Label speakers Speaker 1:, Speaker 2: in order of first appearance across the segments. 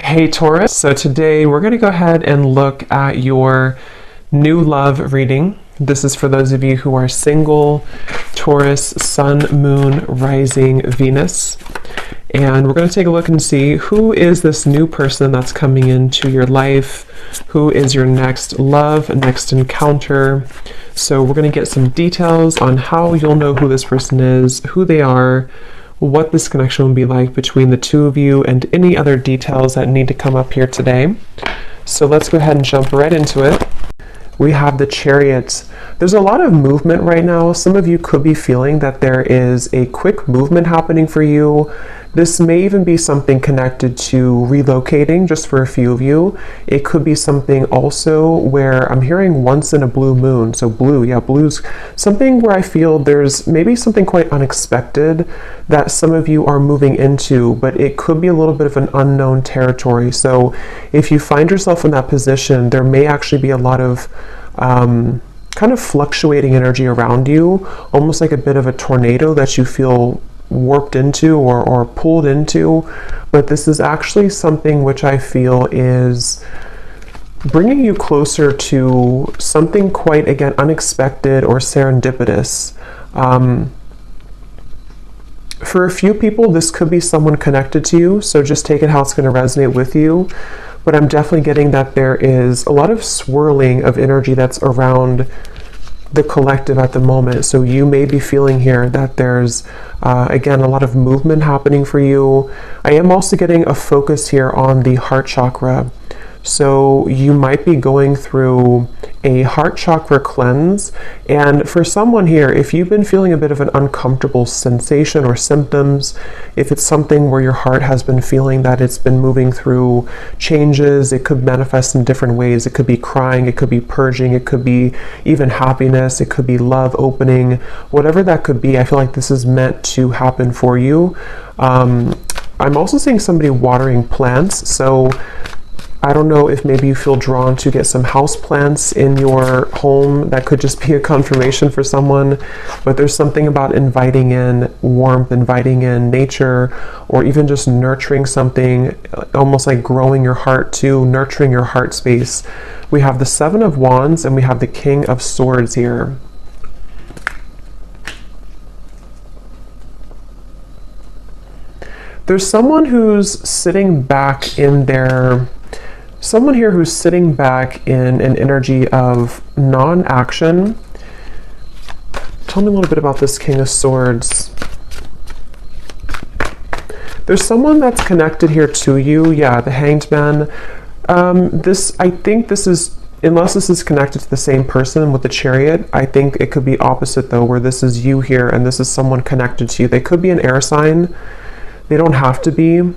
Speaker 1: Hey Taurus, so today we're going to go ahead and look at your new love reading. This is for those of you who are single, Taurus, Sun, Moon, Rising, Venus. And we're going to take a look and see who is this new person that's coming into your life, who is your next love, next encounter. So we're going to get some details on how you'll know who this person is, who they are, what this connection will be like between the two of you, and any other details that need to come up here today. So let's go ahead and jump right into it. We have the Chariot. There's a lot of movement right now. Some of you could be feeling that there is a quick movement happening for you. This may even be something connected to relocating, just for a few of you. It could be something also where I'm hearing once in a blue moon. So blue's something where I feel there's maybe something quite unexpected that some of you are moving into, but it could be a little bit of an unknown territory. So if you find yourself in that position, there may actually be a lot of kind of fluctuating energy around you, almost like a bit of a tornado that you feel warped into or pulled into. But this is actually something which I feel is bringing you closer to something quite, again, unexpected or serendipitous. For a few people, this could be someone connected to you, so just take it how it's going to resonate with you. But I'm definitely getting that there is a lot of swirling of energy that's around the collective at the moment. So you may be feeling here that there's, again, a lot of movement happening for you. I am also getting a focus here on the heart chakra. So you might be going through a heart chakra cleanse. And for someone here, if you've been feeling a bit of an uncomfortable sensation or symptoms, if it's something where your heart has been feeling that it's been moving through changes, it could manifest in different ways. It could be crying, it could be purging, it could be even happiness, it could be love opening, whatever that could be. I feel like this is meant to happen for you. I'm also seeing somebody watering plants. So I don't know if maybe you feel drawn to get some house plants in your home. That could just be a confirmation for someone, but there's something about inviting in warmth, inviting in nature, or even just nurturing something, almost like growing your heart too, nurturing your heart space. We have the Seven of Wands and we have the King of Swords here. There's someone who's sitting back in their Someone here who's sitting back in an energy of non-action. Tell me a little bit about this King of Swords. There's someone that's connected here to you. Yeah, the Hanged Man. I think this is, unless this is connected to the same person with the Chariot, I think it could be opposite though, where this is you here and this is someone connected to you. They could be an air sign. They don't have to be.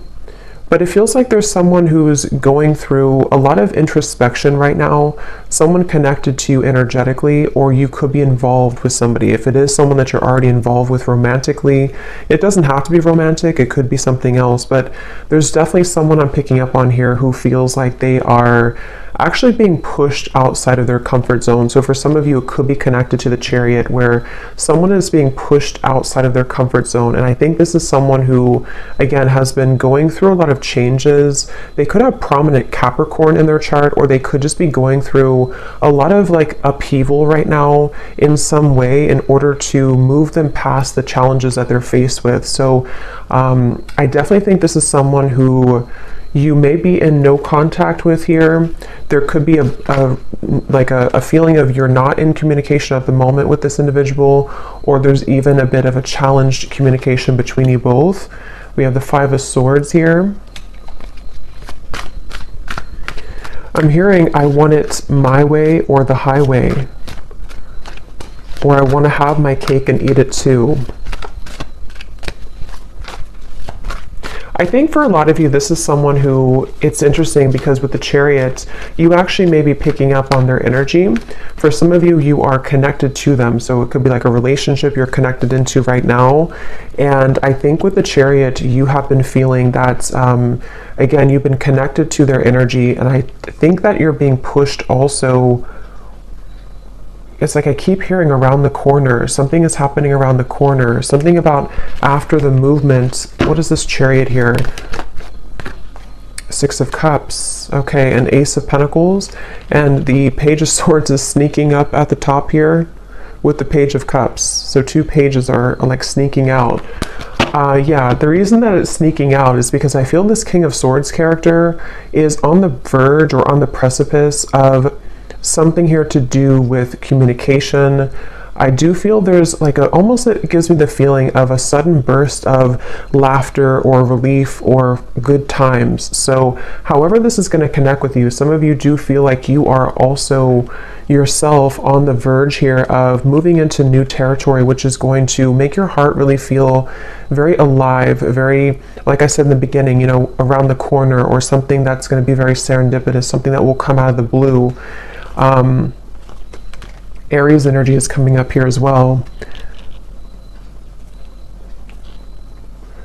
Speaker 1: But it feels like there's someone who's going through a lot of introspection right now, someone connected to you energetically, or you could be involved with somebody. If it is someone that you're already involved with romantically, it doesn't have to be romantic, it could be something else, but there's definitely someone I'm picking up on here who feels like they are actually being pushed outside of their comfort zone. So for some of you, it could be connected to the Chariot, where someone is being pushed outside of their comfort zone. And I think this is someone who, again, has been going through a lot of changes. They could have prominent Capricorn in their chart, or they could just be going through a lot of like upheaval right now in some way in order to move them past the challenges that they're faced with. So I definitely think this is someone who you may be in no contact with here. There could be a feeling of you're not in communication at the moment with this individual, or there's even a bit of a challenged communication between you both. We have the Five of Swords here. I'm hearing I want it my way or the highway, or I want to have my cake and eat it too. I think for a lot of you, this is someone who, it's interesting because with the Chariot, you actually may be picking up on their energy. For some of you, you are connected to them. So it could be like a relationship you're connected into right now. And I think with the Chariot, you have been feeling that, again, you've been connected to their energy. And I think that you're being pushed also. It's like I keep hearing around the corner. Something is happening around the corner. Something about after the movement. What is this Chariot here? Six of Cups, okay, and Ace of Pentacles, and the Page of Swords is sneaking up at the top here with the Page of Cups. So two pages are like sneaking out. Yeah, the reason that it's sneaking out is because I feel this King of Swords character is on the verge or on the precipice of something here to do with communication. I do feel there's like almost it gives me the feeling of a sudden burst of laughter or relief or good times. So however this is going to connect with you, some of you do feel like you are also yourself on the verge here of moving into new territory, which is going to make your heart really feel very alive, very, like I said in the beginning, you know, around the corner, or something that's going to be very serendipitous, something that will come out of the blue. Aries energy is coming up here as well.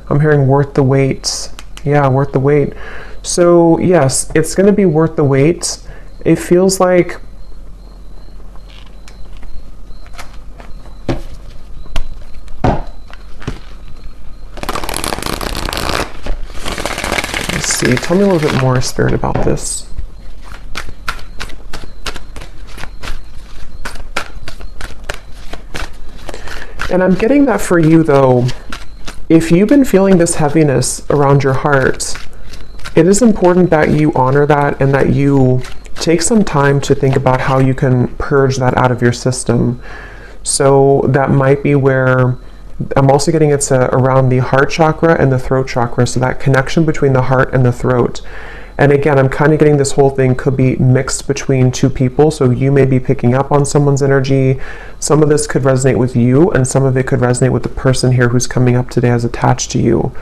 Speaker 1: I'm hearing worth the wait. Yeah, worth the wait. So yes, it's going to be worth the wait. It feels like let's see. Tell me a little bit more, Spirit, about this. And I'm getting that for you, though, if you've been feeling this heaviness around your heart, it is important that you honor that and that you take some time to think about how you can purge that out of your system. So that might be where I'm also getting it's around the heart chakra and the throat chakra, so that connection between the heart and the throat. And again, I'm kind of getting this whole thing could be mixed between two people. So you may be picking up on someone's energy. Some of this could resonate with you, and some of it could resonate with the person here who's coming up today as attached to you.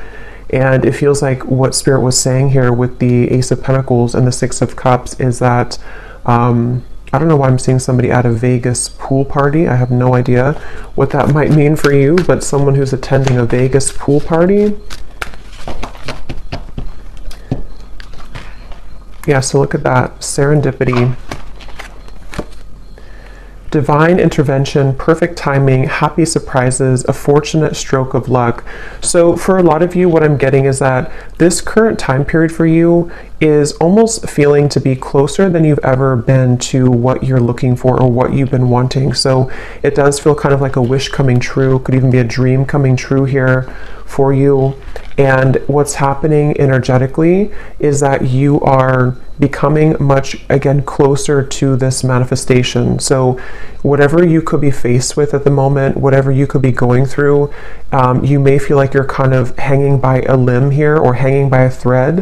Speaker 1: And it feels like what Spirit was saying here with the Ace of Pentacles and the Six of Cups is that, I don't know why I'm seeing somebody at a Vegas pool party. I have no idea what that might mean for you, but someone who's attending a Vegas pool party. Yeah, so look at that, serendipity, divine intervention, perfect timing, happy surprises, a fortunate stroke of luck. So for a lot of you, what I'm getting is that this current time period for you is almost feeling to be closer than you've ever been to what you're looking for or what you've been wanting. So it does feel kind of like a wish coming true, could even be a dream coming true here for you. And what's happening energetically is that you are becoming much, again, closer to this manifestation. So whatever you could be faced with at the moment, whatever you could be going through, you may feel like you're kind of hanging by a limb here or hanging by a thread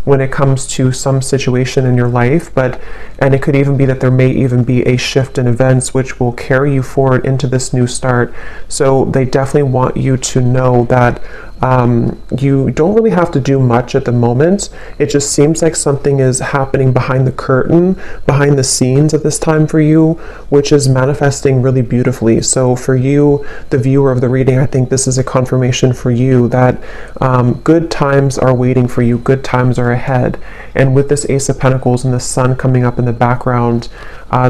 Speaker 1: when it comes to some situation in your life, and it could even be that there may even be a shift in events which will carry you forward into this new start. So they definitely want you to know that you don't really have to do much at the moment. It just seems like something is happening behind the curtain, behind the scenes at this time for you, which is manifesting really beautifully. So for you, the viewer of the reading, I think this is a confirmation for you that good times are waiting for you, good times are ahead. And with this Ace of Pentacles and the sun coming up in the background,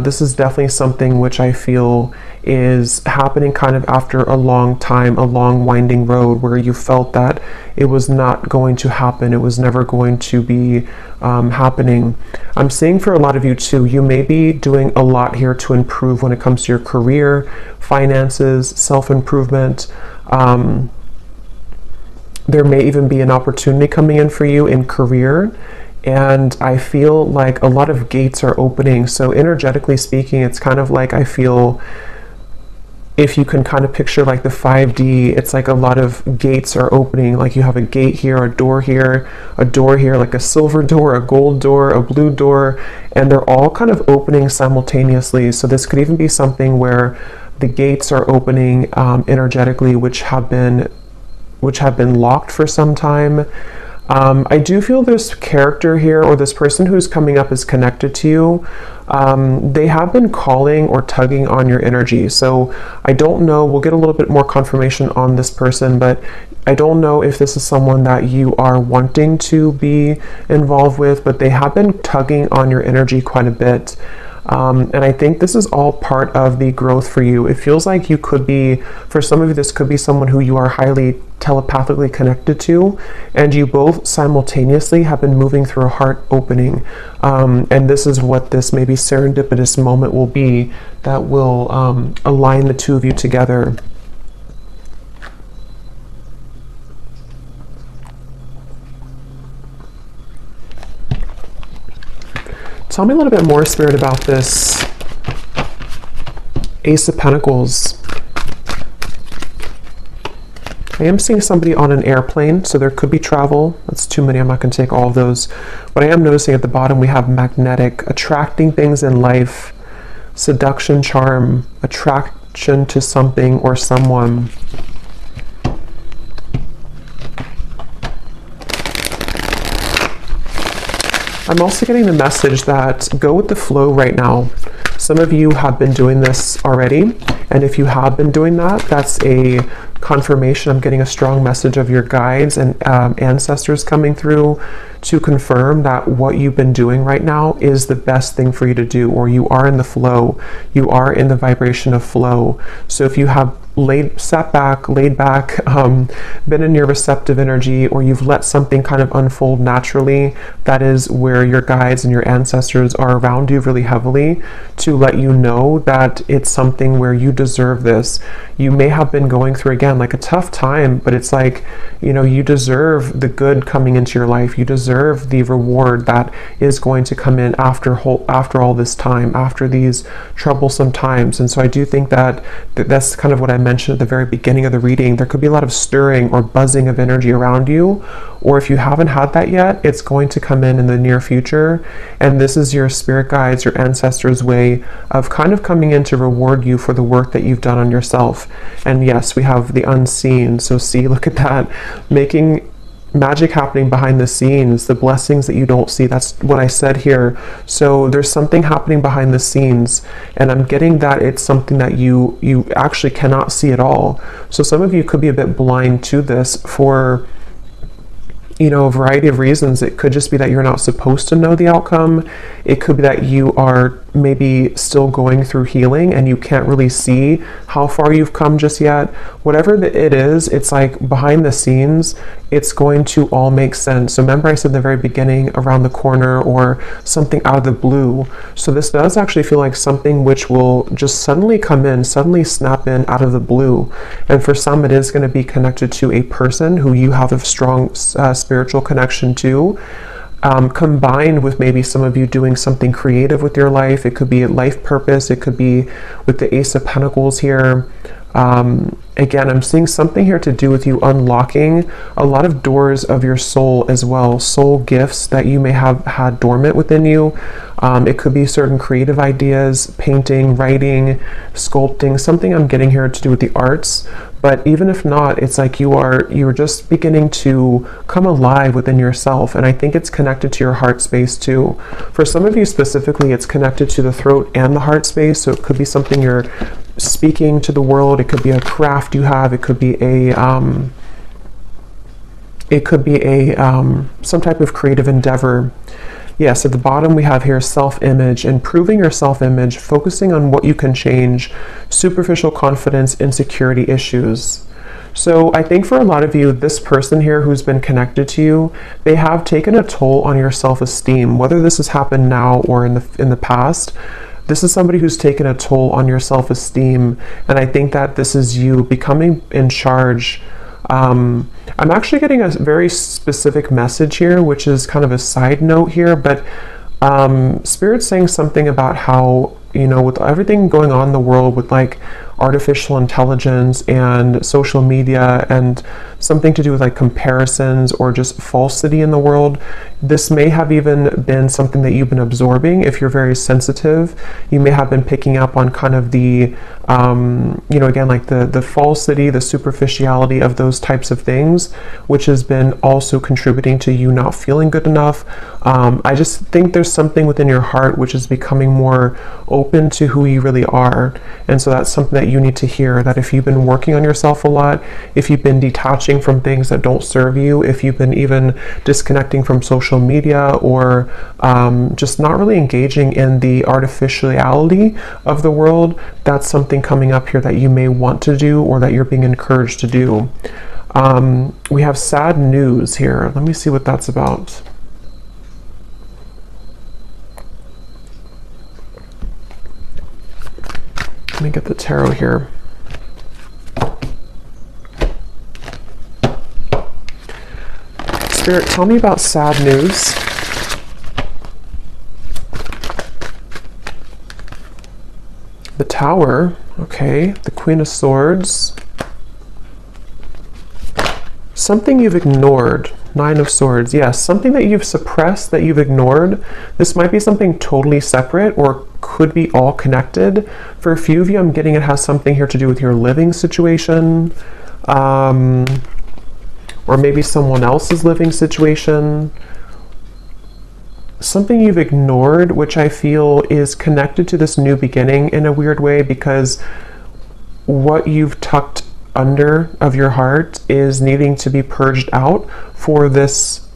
Speaker 1: this is definitely something which I feel is happening kind of after a long time, a long winding road where you felt that it was not going to happen, it was never going to be happening. I'm seeing for a lot of you too, you may be doing a lot here to improve when it comes to your career, finances, self-improvement. There may even be an opportunity coming in for you in career. And I feel like a lot of gates are opening. So energetically speaking, it's kind of like I feel, if you can kind of picture like the 5D, it's like a lot of gates are opening. Like you have a gate here, a door here, like a silver door, a gold door, a blue door, and they're all kind of opening simultaneously. So this could even be something where the gates are opening energetically, which have been locked for some time. I do feel this character here, or this person who's coming up, is connected to you. They have been calling or tugging on your energy. So I don't know, we'll get a little bit more confirmation on this person, but I don't know if this is someone that you are wanting to be involved with, but they have been tugging on your energy quite a bit. And I think this is all part of the growth for you. It feels like you could be, for some of you, this could be someone who you are highly telepathically connected to, and you both simultaneously have been moving through a heart opening. And this is what this maybe serendipitous moment will be that will align the two of you together. Tell me a little bit more, Spirit, about this Ace of Pentacles. I am seeing somebody on an airplane, so there could be travel. That's too many. I'm not going to take all of those. But I am noticing at the bottom we have magnetic, attracting things in life, seduction, charm, attraction to something or someone. I'm also getting the message that go with the flow right now. Some of you have been doing this already, and if you have been doing that, that's a confirmation. I'm getting a strong message of your guides and ancestors coming through to confirm that what you've been doing right now is the best thing for you to do, or you are in the flow, you are in the vibration of flow. So if you have sat back, laid back, been in your receptive energy, or you've let something kind of unfold naturally, that is where your guides and your ancestors are around you really heavily to let you know that it's something where you deserve this. You may have been going through, again, like a tough time, but it's like, you know, you deserve the good coming into your life. You deserve the reward that is going to come in after all this time, after these troublesome times. And so I do think that that's kind of what I mentioned at the very beginning of the reading. There could be a lot of stirring or buzzing of energy around you, or if you haven't had that yet, it's going to come in the near future. And this is your spirit guides, your ancestors' way of kind of coming in to reward you for the work that you've done on yourself. And yes, we have the unseen. So see, look at that, making magic happening behind the scenes, the blessings that you don't see. That's what I said here. So there's something happening behind the scenes, and I'm getting that it's something that you actually cannot see at all. So some of you could be a bit blind to this for, you know, a variety of reasons. It could just be that you're not supposed to know the outcome. It could be that you are maybe still going through healing and you can't really see how far you've come just yet. Whatever it is, it's like behind the scenes, it's going to all make sense. So remember I said in the very beginning, around the corner or something out of the blue. So this does actually feel like something which will just suddenly come in, suddenly snap in out of the blue. And for some, it is going to be connected to a person who you have a strong spiritual connection to. Combined with maybe some of you doing something creative with your life. It could be a life purpose. It could be with the Ace of Pentacles here. Again, I'm seeing something here to do with you unlocking a lot of doors of your soul as well, soul gifts that you may have had dormant within you. It could be certain creative ideas, painting, writing, sculpting, something I'm getting here to do with the arts. But even if not, it's like you're just beginning to come alive within yourself. And I think it's connected to your heart space too. For some of you specifically, it's connected to the throat and the heart space. So it could be something you're speaking to the world. It could be a craft you have. It could be some type of creative endeavor. Yes, at the bottom we have here self-image, improving your self-image, focusing on what you can change, superficial confidence, insecurity issues. So I think for a lot of you, this person here who's been connected to you, they have taken a toll on your self-esteem, whether this has happened now or in the past. This is somebody who's taken a toll on your self-esteem, and I think that this is you becoming in charge. I'm actually getting a very specific message here, which is kind of a side note here, but Spirit's saying something about how, you know, with everything going on in the world with like artificial intelligence and social media and something to do with like comparisons or just falsity in the world, this may have even been something that you've been absorbing. If you're very sensitive, you may have been picking up on kind of the, you know, again, like the falsity, the superficiality of those types of things, which has been also contributing to you not feeling good enough. I just think there's something within your heart which is becoming more open to who you really are. And so that's something that you need to hear, that if you've been working on yourself a lot, if you've been detaching from things that don't serve you, if you've been even disconnecting from social media, or just not really engaging in the artificiality of the world, that's something coming up here that you may want to do, or that you're being encouraged to do. We have sad news here. Let me see what that's about. Let me get the tarot here. Spirit, tell me about sad news. The Tower, okay. The Queen of Swords. Something you've ignored. Nine of Swords, yes. Something that you've suppressed, that you've ignored. This might be something totally separate, or could be all connected. For a few of you, I'm getting it has something here to do with your living situation, or maybe someone else's living situation. Something you've ignored, which I feel is connected to this new beginning in a weird way, because what you've tucked under of your heart is needing to be purged out for this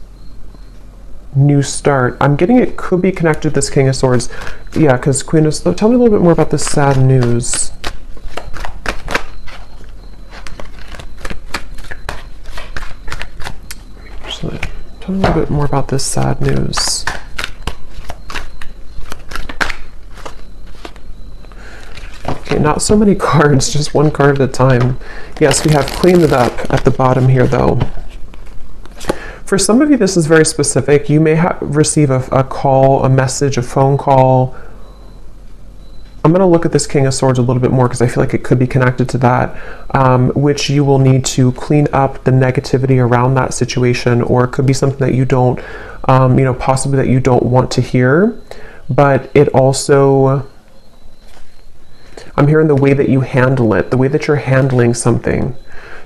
Speaker 1: new start. I'm getting it could be connected to this King of Swords. Yeah, because Queen of Swords. Tell me a little bit more about this sad news. Tell me a little bit more about this sad news. Okay, not so many cards, just one card at a time. Yes, we have cleaned it up at the bottom here, though. For some of you, this is very specific. You may receive a call, a message, a phone call. I'm going to look at this King of Swords a little bit more, because I feel like it could be connected to that, which you will need to clean up the negativity around that situation, or it could be something that you don't, possibly that you don't want to hear. But it also... I'm hearing the way that you handle it, the way that you're handling something.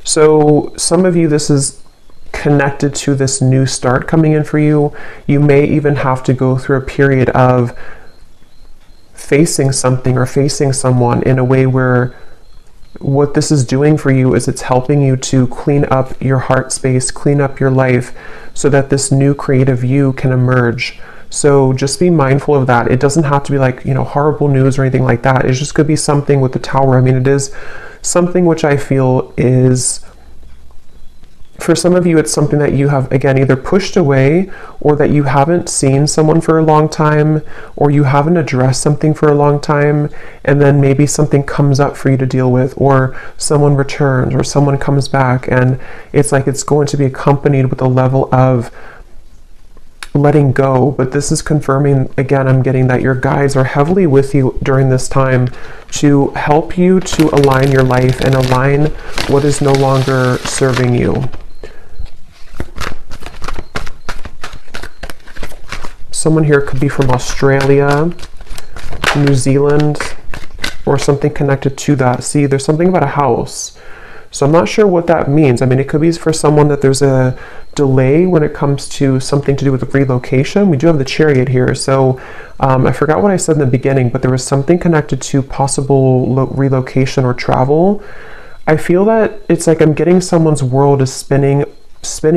Speaker 1: So some of you, this is connected to this new start coming in for you. You may even have to go through a period of facing something or facing someone in a way where what this is doing for you is it's helping you to clean up your heart space, clean up your life, so that this new creative you can emerge. So just be mindful of that. It doesn't have to be like, horrible news or anything like that. It just could be something with the Tower. I mean, it is something which I feel is, for some of you, it's something that you have, again, either pushed away, or that you haven't seen someone for a long time, or you haven't addressed something for a long time, and then maybe something comes up for you to deal with, or someone returns, or someone comes back, and it's like it's going to be accompanied with a level of letting go. But this is confirming, again, I'm getting that your guides are heavily with you during this time to help you to align your life and align what is no longer serving you. Someone here could be from Australia, New Zealand, or something connected to that. See, there's something about a house. So I'm not sure what that means. I mean, it could be for someone that there's a delay when it comes to something to do with relocation. We do have the Chariot here. So I forgot what I said in the beginning, but there was something connected to possible relocation or travel. I feel that it's like I'm getting someone's world is spinning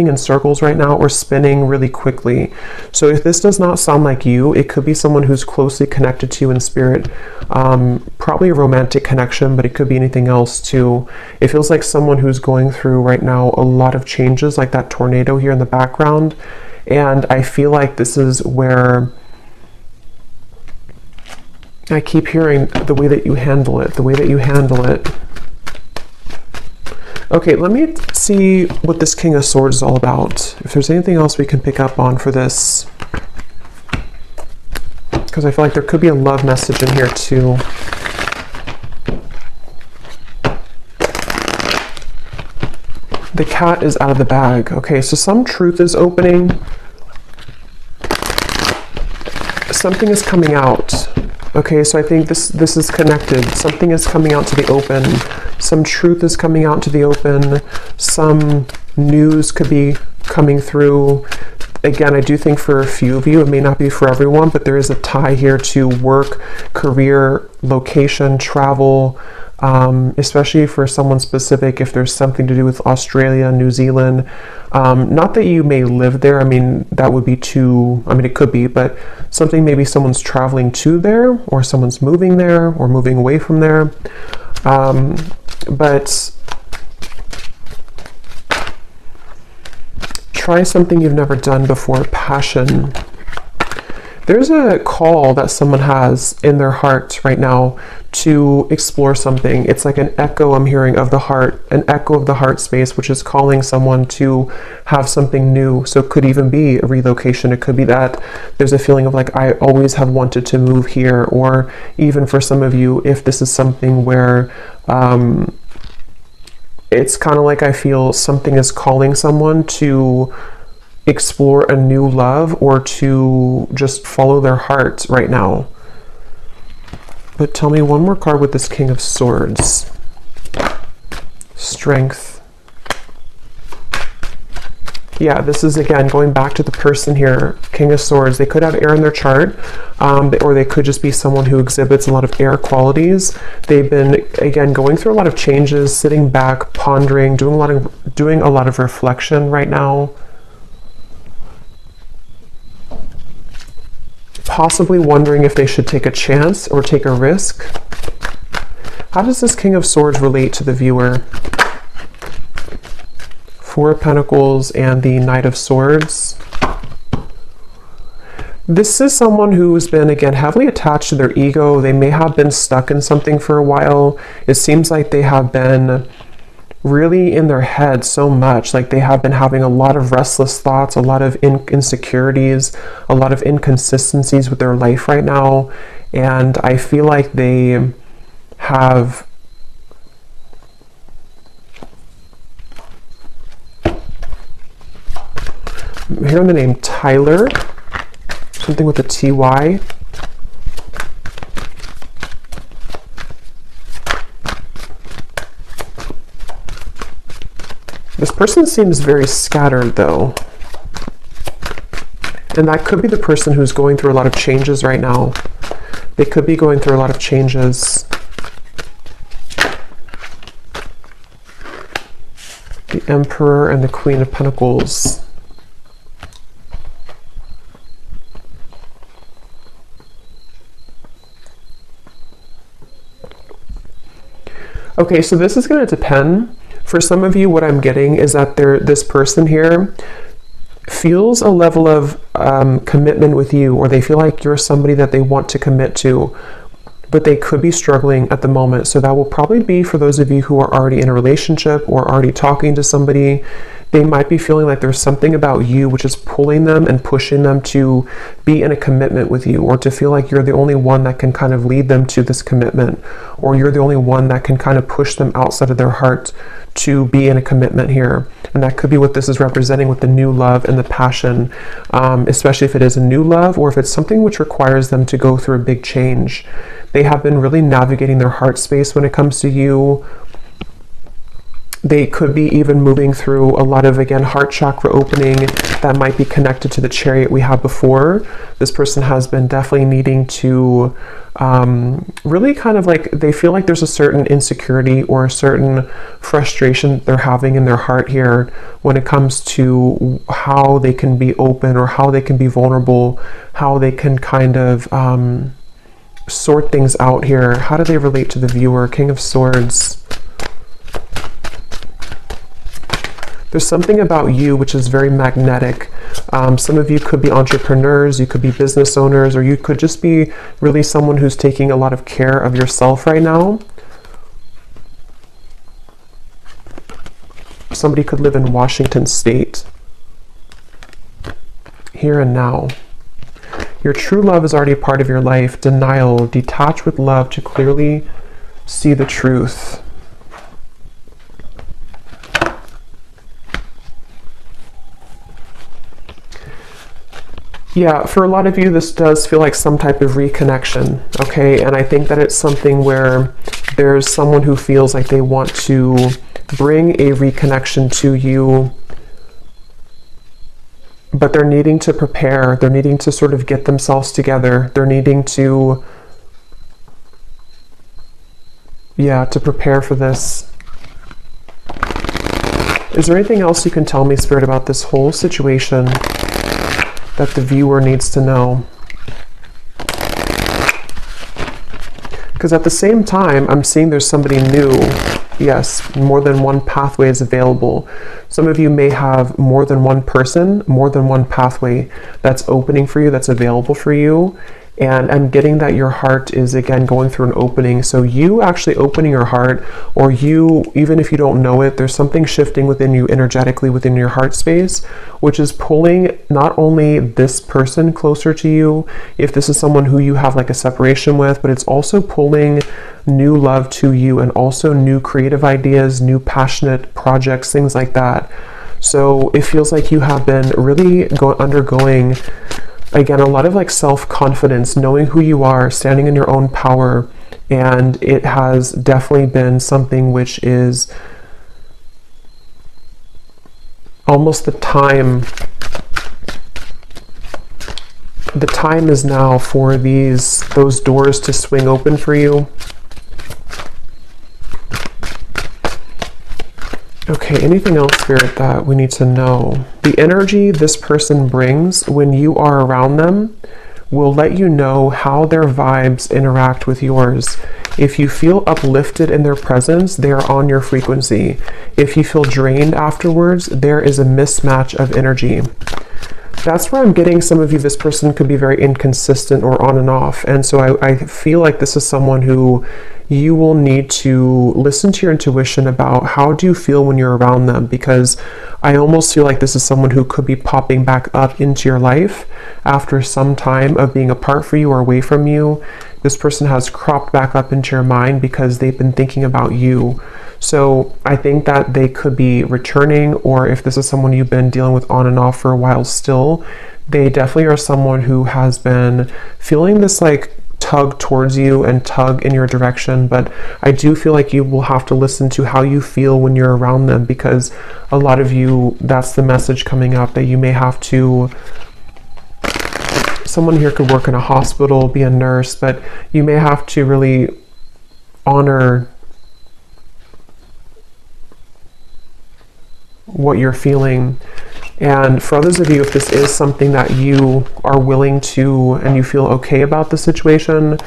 Speaker 1: in circles right now, or spinning really quickly. So if this does not sound like you, it could be someone who's closely connected to you in spirit, probably a romantic connection, but it could be anything else too. It feels like someone who's going through right now a lot of changes, like that tornado here in the background. And I feel like this is where I keep hearing the way that you handle it, the way that you handle it. Okay, let me see what this King of Swords is all about. If there's anything else we can pick up on for this. Because I feel like there could be a love message in here too. The cat is out of the bag. Okay, so some truth is opening. Something is coming out. Okay, so I think this is connected. Something is coming out to the open. Some truth is coming out to the open. Some news could be coming through. again, I do think for a few of you, it may not be for everyone, but there is a tie here to work, career, location, travel, especially for someone specific, if there's something to do with Australia, New Zealand. Not that you may live there. I mean, that would be too, I mean, it could be, but something maybe someone's traveling to there, or someone's moving there, or moving away from there. But try something you've never done before. Passion. There's a call that someone has in their heart right now to explore something. It's like an echo I'm hearing of the heart, an echo of the heart space, which is calling someone to have something new. So it could even be a relocation. It could be that there's a feeling of like, I always have wanted to move here. Or even for some of you, if this is something where it's kind of like I feel something is calling someone to explore a new love or to just follow their heart right now. But tell me one more card with this King of Swords. Strength. Yeah, this is again going back to the person here, King of Swords. They could have air in their chart, or they could just be someone who exhibits a lot of air qualities. They've been, again, going through a lot of changes, sitting back, pondering, doing a lot of reflection right now. Possibly wondering if they should take a chance or take a risk. How does this King of Swords relate to the viewer? Four of Pentacles and the Knight of Swords. This is someone who's been, again, heavily attached to their ego. They may have been stuck in something for a while. It seems like they have been really in their head so much. Like they have been having a lot of restless thoughts, a lot of insecurities, a lot of inconsistencies with their life right now. And I feel like they have hearing the name Tyler, something with a TY. This person seems very scattered though. And that could be the person who's going through a lot of changes right now. They could be going through a lot of changes. The Emperor and the Queen of Pentacles. Okay, so this is going to depend. For some of you, what I'm getting is that this person here feels a level of commitment with you, or they feel like you're somebody that they want to commit to, but they could be struggling at the moment. So that will probably be for those of you who are already in a relationship or already talking to somebody. They might be feeling like there's something about you which is pulling them and pushing them to be in a commitment with you, or to feel like you're the only one that can kind of lead them to this commitment, or you're the only one that can kind of push them outside of their heart to be in a commitment here. And that could be what this is representing with the new love and the passion, especially if it is a new love, or if it's something which requires them to go through a big change. They have been really navigating their heart space when it comes to you. They could be even moving through a lot of, again, heart chakra opening that might be connected to the Chariot we had before. This person has been definitely needing to really kind of like, they feel like there's a certain insecurity or a certain frustration they're having in their heart here when it comes to how they can be open or how they can be vulnerable, how they can kind of sort things out here. How do they relate to the viewer? King of Swords. There's something about you which is very magnetic. Some of you could be entrepreneurs, you could be business owners, or you could just be really someone who's taking a lot of care of yourself right now. Somebody could live in Washington State. Here and now. Your true love is already a part of your life. Denial, detach with love to clearly see the truth. Yeah, for a lot of you, this does feel like some type of reconnection, okay? And I think that it's something where there's someone who feels like they want to bring a reconnection to you, but they're needing to prepare. They're needing to sort of get themselves together. They're needing to, to prepare for this. Is there anything else you can tell me, Spirit, about this whole situation that the viewer needs to know? Because at the same time, I'm seeing there's somebody new. Yes, more than one pathway is available. Some of you may have more than one person, more than one pathway that's opening for you, that's available for you. And I'm getting that your heart is, again, going through an opening. So you actually opening your heart, or you, even if you don't know it, there's something shifting within you energetically within your heart space, which is pulling not only this person closer to you, if this is someone who you have like a separation with, but it's also pulling new love to you, and also new creative ideas, new passionate projects, things like that. So it feels like you have been really undergoing, again, a lot of like self-confidence, knowing who you are, standing in your own power. And it has definitely been something which is almost the time is now for those doors to swing open for you. Okay, anything else, Spirit, that we need to know? The energy this person brings when you are around them will let you know how their vibes interact with yours. If you feel uplifted in their presence, they are on your frequency. If you feel drained afterwards, there is a mismatch of energy. That's where I'm getting some of you, this person could be very inconsistent or on and off. And so I feel like this is someone who you will need to listen to your intuition about how do you feel when you're around them, because I almost feel like this is someone who could be popping back up into your life after some time of being apart from you or away from you. This person has cropped back up into your mind because they've been thinking about you. So I think that they could be returning, or if this is someone you've been dealing with on and off for a while still, they definitely are someone who has been feeling this like tug towards you and tug in your direction. But I do feel like you will have to listen to how you feel when you're around them, because a lot of you, that's the message coming up, that you may have to, someone here could work in a hospital, be a nurse, but you may have to really honor what you're feeling. And for others of you, if this is something that you are willing to and you feel okay about the situation,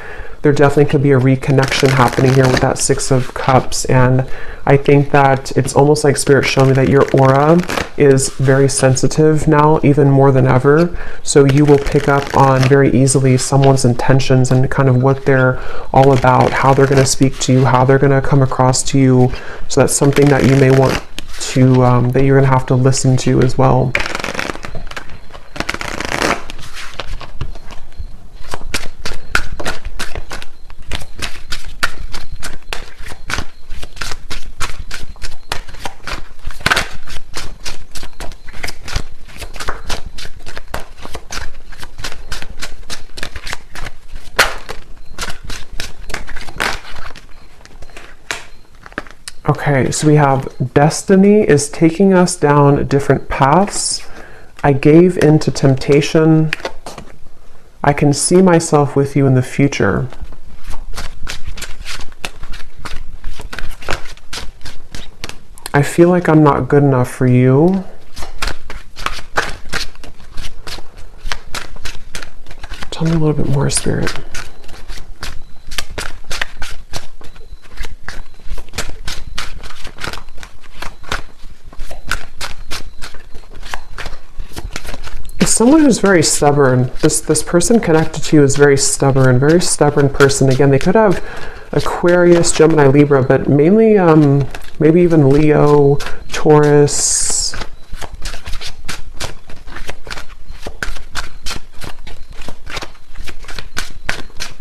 Speaker 1: there definitely could be a reconnection happening here with that Six of Cups. And I think that it's almost like Spirit showing me that your aura is very sensitive now, even more than ever. So you will pick up on very easily someone's intentions and kind of what they're all about, how they're going to speak to you, how they're going to come across to you. So that's something that you may want to, that you're going to have to listen to as well. Okay, so we have destiny is taking us down different paths. I gave into temptation. I can see myself with you in the future. I feel like I'm not good enough for you. Tell me a little bit more, Spirit. Someone who's very stubborn. This person connected to you is very stubborn person. Again, they could have Aquarius, Gemini, Libra, but mainly maybe even Leo, Taurus.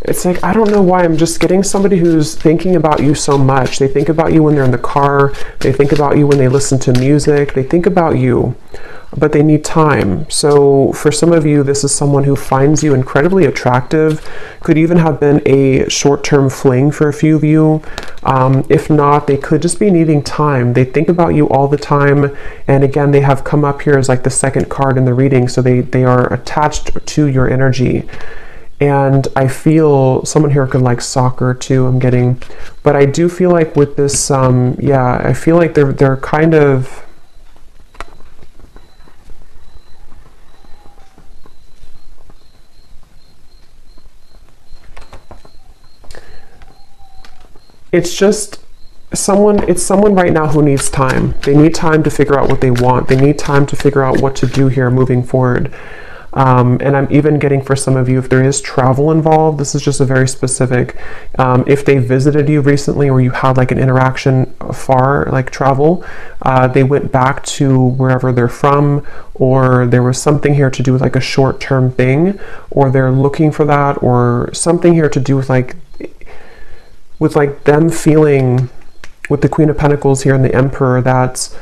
Speaker 1: It's like, I don't know why, I'm just getting somebody who's thinking about you so much. They think about you when they're in the car. They think about you when they listen to music. They think about you. but they need time. So for some of you, this is someone who finds you incredibly attractive, could even have been a short-term fling for a few of you. If not, they could just be needing time. They think about you all the time, and again, they have come up here as like the second card in the reading, so they are attached to your energy. And I feel someone here could like soccer too, I'm getting, but I do feel like with this, yeah, I feel like they're kind of, it's someone right now who needs time. They need time to figure out what they want. They need time to figure out what to do here moving forward. And I'm even getting for some of you, if there is travel involved, this is just a very specific, if they visited you recently or you had like an interaction far, like travel, they went back to wherever they're from, or there was something here to do with like a short-term thing, or they're looking for that, or something here to do with like them feeling with the Queen of Pentacles here and the Emperor, that's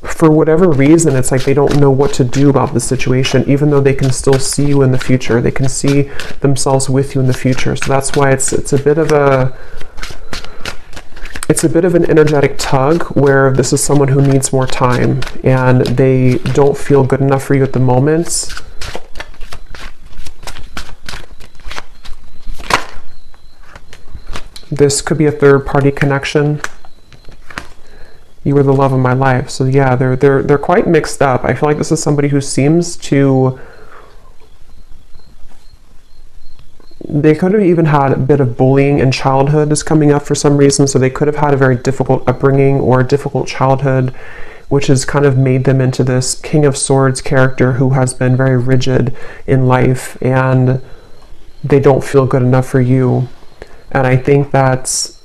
Speaker 1: for whatever reason, it's like they don't know what to do about the situation, even though they can still see you in the future. They can see themselves with you in the future. So that's why it's a bit of an energetic tug, where this is someone who needs more time and they don't feel good enough for you at the moment. This could be a third-party connection. You were the love of my life. So yeah, they're quite mixed up. I feel like this is somebody who seems to, they could have even had a bit of bullying in childhood is coming up for some reason. So they could have had a very difficult upbringing or a difficult childhood, which has kind of made them into this King of Swords character who has been very rigid in life, and they don't feel good enough for you. And I think that's,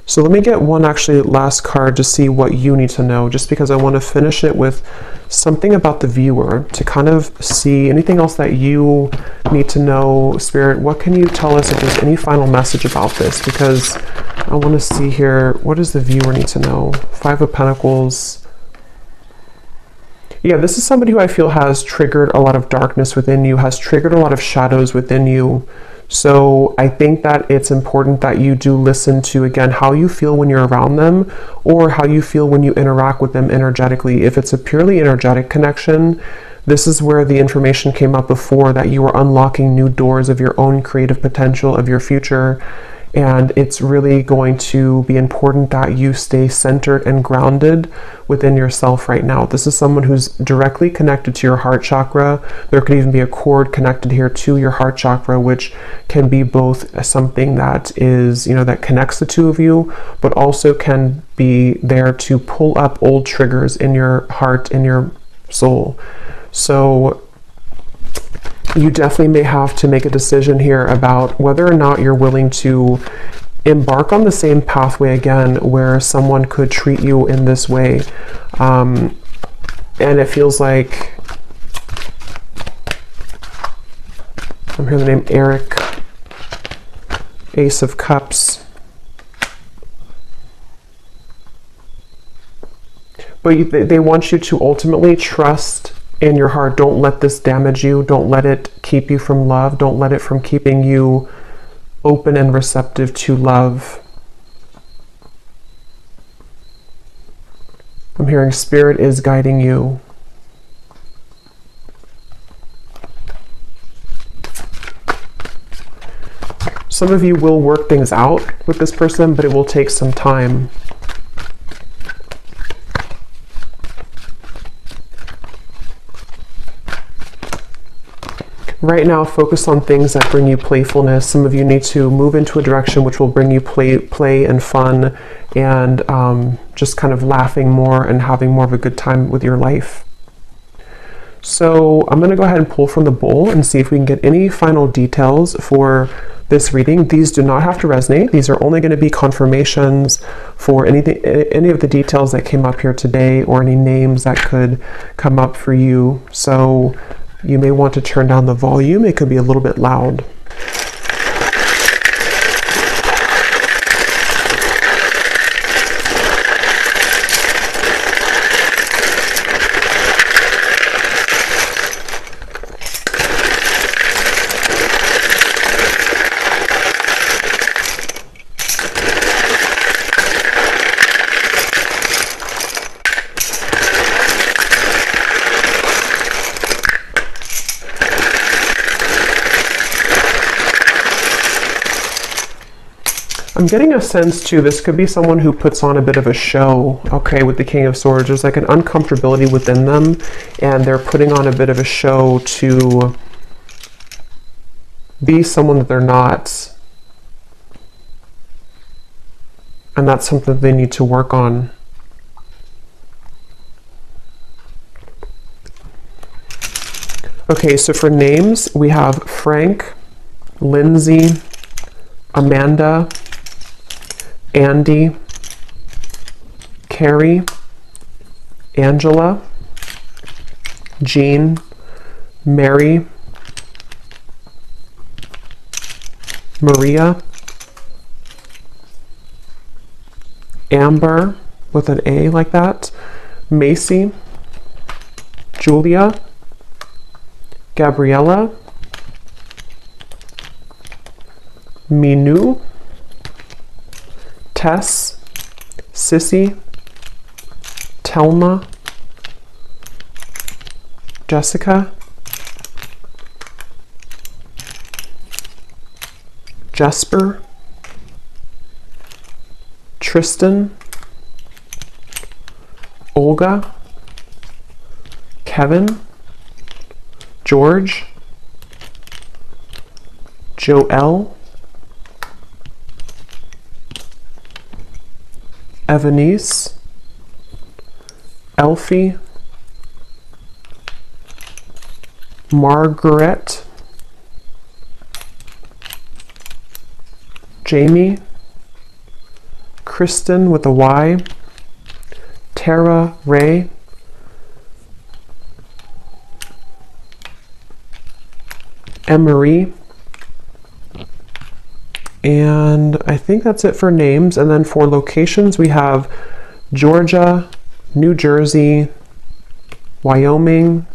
Speaker 1: so let me get one actually last card to see what you need to know, just because I want to finish it with something about the viewer to kind of see anything else that you need to know. Spirit, what can you tell us if there's any final message about this? Because I want to see here, what does the viewer need to know? Five of Pentacles. Yeah, this is somebody who I feel has triggered a lot of darkness within you, has triggered a lot of shadows within you. So I think that it's important that you do listen to, again, how you feel when you're around them, or how you feel when you interact with them energetically. If it's a purely energetic connection, this is where the information came up before, that you are unlocking new doors of your own creative potential, of your future. And it's really going to be important that you stay centered and grounded within yourself right now. This is someone who's directly connected to your heart chakra. There could even be a cord connected here to your heart chakra, which can be both something that is, you know, that connects the two of you, but also can be there to pull up old triggers in your heart, in your soul. So you definitely may have to make a decision here about whether or not you're willing to embark on the same pathway again, where someone could treat you in this way. And it feels like, I'm hearing the name Eric, Ace of Cups. But they want you to ultimately trust in your heart. Don't let this damage you. Don't let it keep you from love. Don't let it from keeping you open and receptive to love. I'm hearing Spirit is guiding you. Some of you will work things out with this person, but it will take some time. Right now, focus on things that bring you playfulness. Some of you need to move into a direction which will bring you play and fun, and just kind of laughing more and having more of a good time with your life. So I'm going to go ahead and pull from the bowl and see if we can get any final details for this reading. These do not have to resonate. These are only going to be confirmations for any of the details that came up here today, or any names that could come up for you. So you may want to turn down the volume. It could be a little bit loud. I'm getting a sense too, this could be someone who puts on a bit of a show, okay, with the King of Swords. There's like an uncomfortability within them, and they're putting on a bit of a show to be someone that they're not. And that's something they need to work on. Okay, so for names, we have Frank, Lindsay, Amanda, Andy, Carrie, Angela, Jean, Mary, Maria, Amber with an A like that, Macy, Julia, Gabriella, Minu, Tess, Sissy, Telma, Jessica, Jesper, Tristan, Olga, Kevin, George, Joelle, Evanice, Elfie, Margaret, Jamie, Kristen with a Y, Tara Ray, Emery, and I think that's it for names. And then for locations, we have Georgia, New Jersey, Wyoming,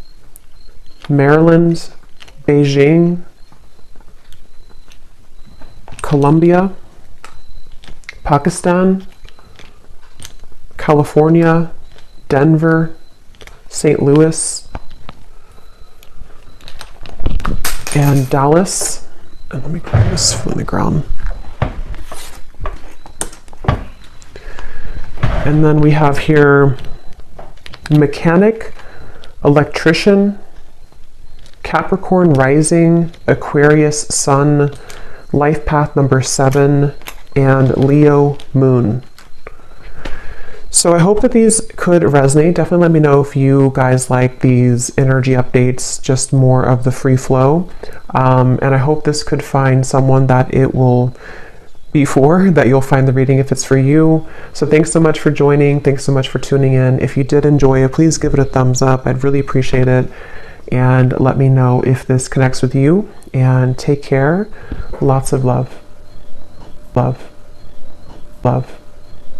Speaker 1: Maryland, Beijing, Colombia, Pakistan, California, Denver, St. Louis, and Dallas. And let me grab this from the ground. And then we have here mechanic, electrician, Capricorn rising, Aquarius sun, life path number 7, and Leo moon. So I hope that these could resonate. Definitely let me know if you guys like these energy updates, just more of the free flow. And I hope this could find someone that it will be for, that you'll find the reading if it's for you. So thanks so much for joining. Thanks so much for tuning in. If you did enjoy it, please give it a thumbs up. I'd really appreciate it. And let me know if this connects with you. And take care. Lots of love. Love. Love.